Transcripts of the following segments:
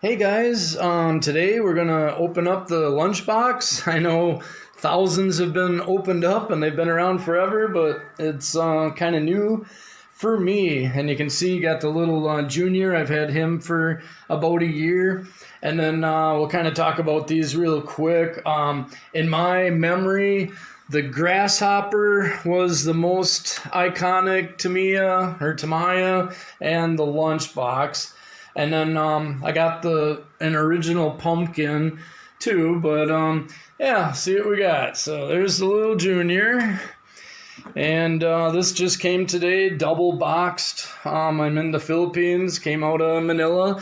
Hey guys, today we're gonna open up the Lunchbox. I know thousands have been opened up and they've been around forever, but it's kind of new for me. And you can see you got the little Junior. I've had him for about a year. And then we'll kind of talk about these real quick. In my memory, the Grasshopper was the most iconic Tamiya, and the Lunchbox. And then I got an original pumpkin too, but yeah, see what we got. So there's the little Junior, and this just came today, double boxed. I'm in the Philippines, came out of Manila.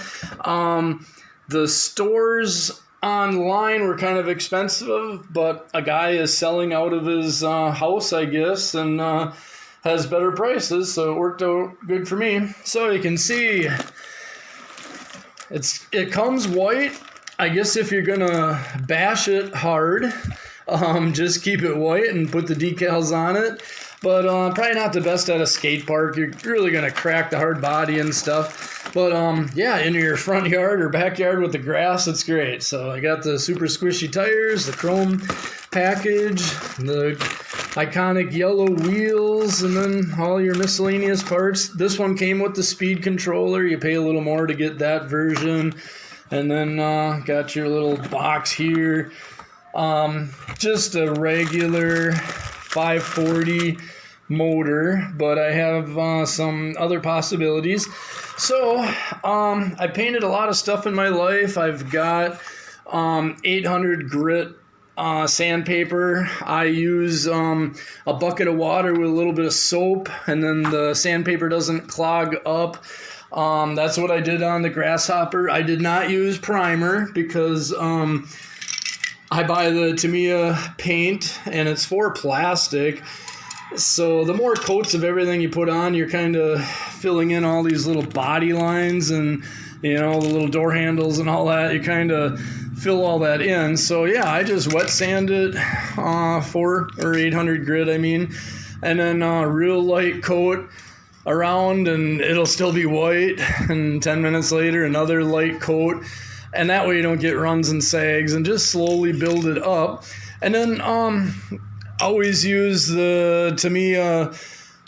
The stores online were kind of expensive, but a guy is selling out of his house, I guess, and has better prices, so it worked out good for me. So you can see it comes white. I guess if you're gonna bash it hard, just keep it white and put the decals on it. But probably not the best at a skate park. You're really gonna crack the hard body and stuff. But yeah, in your front yard or backyard with the grass, it's great. So I got the super squishy tires, the chrome package, the iconic yellow wheels, and then all your miscellaneous parts. This one came with the speed controller. You pay a little more to get that version. And then got your little box here. Just a regular 540 motor, but I have some other possibilities. So I painted a lot of stuff in my life. I've got 800 grit sandpaper. I use a bucket of water with a little bit of soap, and then the sandpaper doesn't clog up. That's what I did on the Grasshopper. I did not use primer because I buy the Tamiya paint and it's for plastic. So the more coats of everything you put on, you're kind of filling in all these little body lines and, you know, the little door handles and all that. You kind of fill all that in. So yeah, I just wet sand it 400 or 800 grit, and then real light coat around, and it'll still be white. And 10 minutes later, another light coat. And that way you don't get runs and sags, and just slowly build it up. And then always use the Tamiya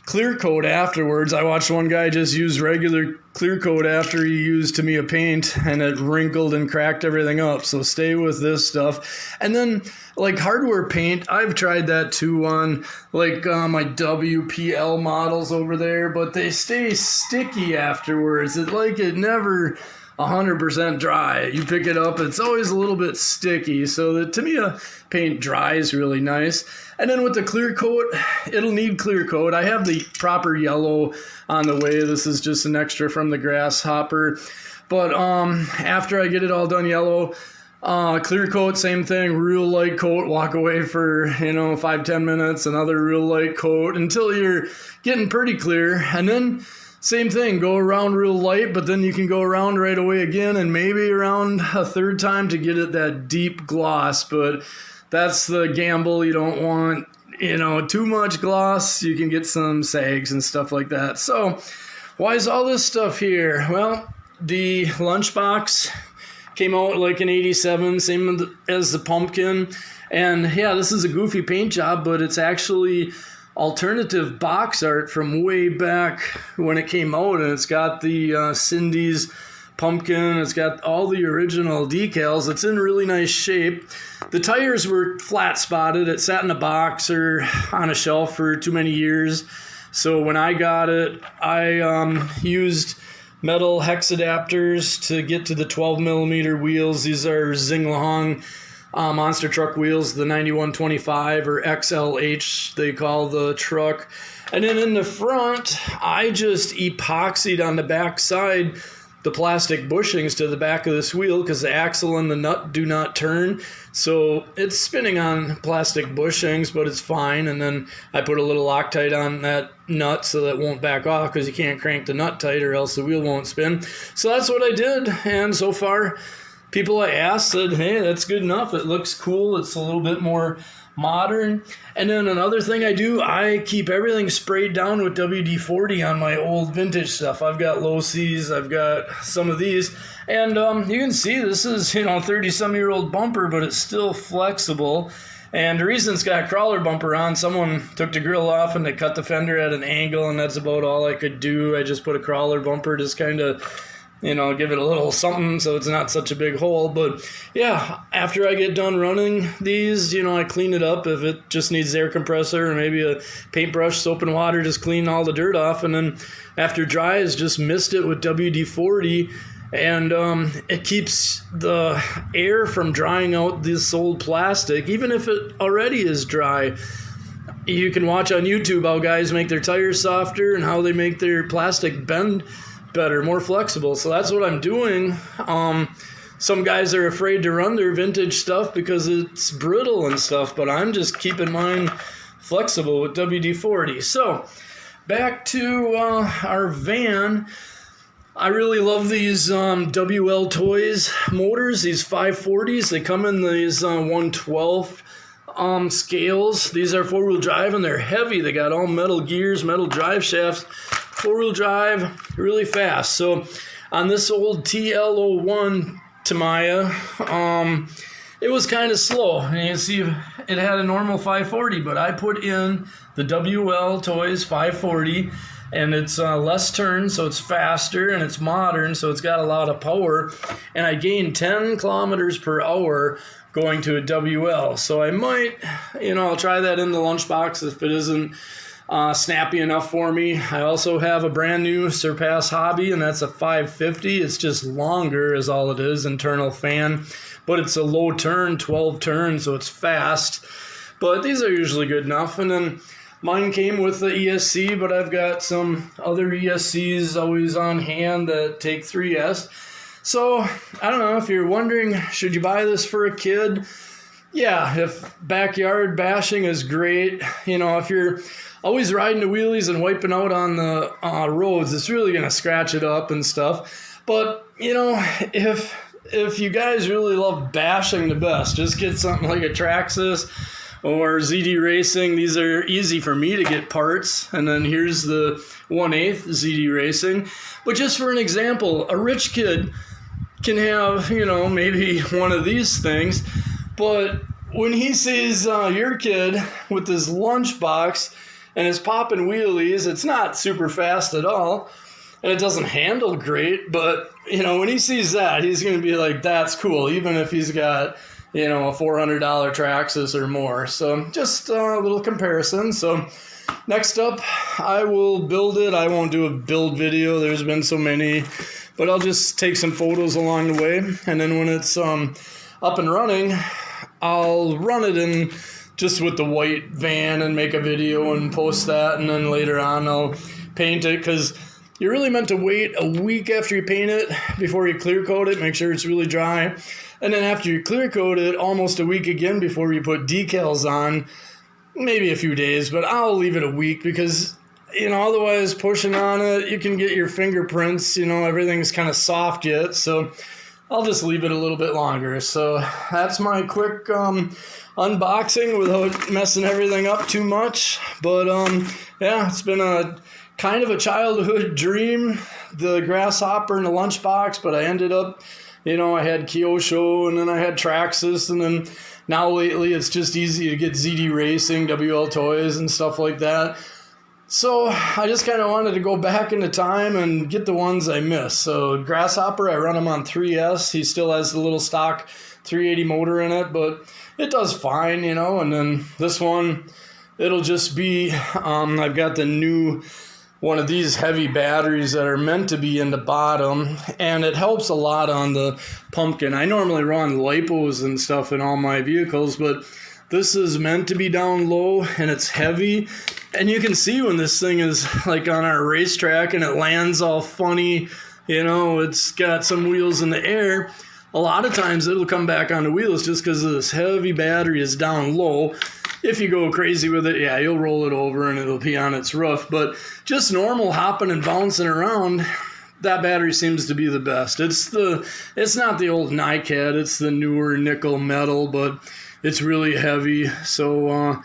clear coat afterwards. I watched one guy just use regular clear coat after he used Tamiya paint, and it wrinkled and cracked everything up. So stay with this stuff. And then like hardware paint, I've tried that too on like my WPL models over there, but they stay sticky afterwards. It never 100% dry. You pick it up, it's always a little bit sticky. So the Tamiya paint dries really nice. And then with the clear coat, it'll need clear coat. I have the proper yellow on the way. This is just an extra from the Grasshopper. But after I get it all done yellow, clear coat, same thing, real light coat, walk away for, 5-10 minutes, another real light coat until you're getting pretty clear. And then same thing, go around real light, but then you can go around right away again and maybe around a third time to get it that deep gloss. But that's the gamble. You don't want, too much gloss. You can get some sags and stuff like that. So why is all this stuff here? Well, the Lunchbox came out like in '87, same as the pumpkin. And yeah, this is a goofy paint job, but it's actually alternative box art from way back when it came out, and it's got the Cindy's pumpkin. It's got all the original decals. It's in really nice shape. The tires were flat spotted. It sat in a box or on a shelf for too many years. So when I got it, I used metal hex adapters to get to the 12 millimeter wheels. These are Zinglong monster truck wheels, the 9125 or XLH they call the truck. And then in the front, I just epoxied on the back side the plastic bushings to the back of this wheel because the axle and the nut do not turn. So it's spinning on plastic bushings, but it's fine. And then I put a little Loctite on that nut so that it won't back off, because you can't crank the nut tight or else the wheel won't spin. So that's what I did. And so far, people I asked said, hey, that's good enough. It looks cool. It's a little bit more modern. And then another thing I do, I keep everything sprayed down with WD-40 on my old vintage stuff. I've got low C's, I've got some of these, and you can see this is, 30-some-year-old bumper, but it's still flexible. And the reason it's got a crawler bumper on, someone took the grill off and they cut the fender at an angle, and that's about all I could do. I just put a crawler bumper, just kind of, give it a little something so it's not such a big hole. But yeah, after I get done running these, I clean it up. If it just needs air compressor or maybe a paintbrush, soap and water, just clean all the dirt off. And then after dry is just mist it with WD-40. And it keeps the air from drying out this old plastic, even if it already is dry. You can watch on YouTube how guys make their tires softer and how they make their plastic bend better, more flexible. So that's what I'm doing. Some guys are afraid to run their vintage stuff because it's brittle and stuff, but I'm just keeping mine flexible with WD-40. So back to our van. I really love these WLtoys motors, these 540s. They come in these 112 scales. These are four-wheel drive, and they're heavy. They got all metal gears, metal drive shafts, four-wheel drive, really fast. So on this old TL01 Tamiya, it was kind of slow. And you can see it had a normal 540, but I put in the WLtoys 540, and it's less turns, so it's faster, and it's modern, so it's got a lot of power. And I gained 10 kilometers per hour going to a WL. So I might, I'll try that in the Lunchbox if it isn't snappy enough for me. I also have a brand new Surpass Hobby, and that's a 550. It's just longer is all it is, internal fan. But it's a low turn, 12 turns, so it's fast. But these are usually good enough. And then mine came with the ESC, but I've got some other ESCs always on hand that take 3S. So, I don't know, if you're wondering, should you buy this for a kid? Yeah, if backyard bashing is great. If you're always riding the wheelies and wiping out on the roads, it's really going to scratch it up and stuff. But, if you guys really love bashing the best, just get something like a Traxxas or ZD Racing. These are easy for me to get parts. And then here's the 1/8 ZD Racing. But just for an example, a rich kid can have, maybe one of these things. But when he sees your kid with this Lunchbox and is popping wheelies, it's not super fast at all. And it doesn't handle great. But, when he sees that, he's going to be like, that's cool, even if he's got a $400 Traxxas or more. So just a little comparison. So next up, I will build it. I won't do a build video. There's been so many, but I'll just take some photos along the way. And then when it's up and running, I'll run it in just with the white van and make a video and post that. And then later on, I'll paint it, because you're really meant to wait a week after you paint it before you clear coat it. Make sure it's really dry. And then after you clear coat it, almost a week again before you put decals on. Maybe a few days, but I'll leave it a week because, otherwise pushing on it, you can get your fingerprints. Everything's kind of soft yet. So I'll just leave it a little bit longer. So that's my quick unboxing without messing everything up too much. But yeah, it's been a kind of a childhood dream, the Grasshopper and the Lunchbox, but I ended up, I had Kyosho, and then I had Traxxas, and then now lately it's just easy to get ZD Racing, WLtoys, and stuff like that. So I just kind of wanted to go back into time and get the ones I missed. So Grasshopper, I run him on 3S. He still has the little stock 380 motor in it, but it does fine, and then this one, it'll just be, I've got the new one of these heavy batteries that are meant to be in the bottom, and it helps a lot on the pumpkin. I normally run lipos and stuff in all my vehicles, but this is meant to be down low, and it's heavy. And you can see when this thing is like on our racetrack and it lands all funny, it's got some wheels in the air. A lot of times it'll come back on the wheels just because this heavy battery is down low. If you go crazy with it, yeah, you'll roll it over and it'll be on its roof. But just normal hopping and bouncing around, that battery seems to be the best. It's not the old NiCad, it's the newer nickel metal, but it's really heavy. So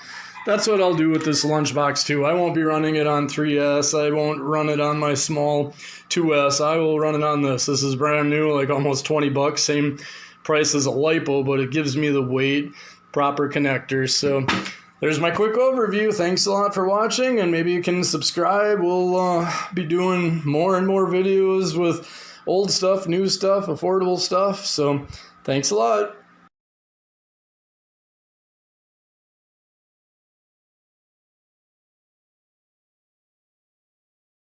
that's what I'll do with this Lunchbox too. I won't be running it on 3S. I won't run it on my small 2S. I will run it on this. This is brand new, like almost 20 bucks. Same price as a LiPo, but it gives me the weight, proper connectors. So there's my quick overview. Thanks a lot for watching, and maybe you can subscribe. We'll be doing more and more videos with old stuff, new stuff, affordable stuff. So thanks a lot.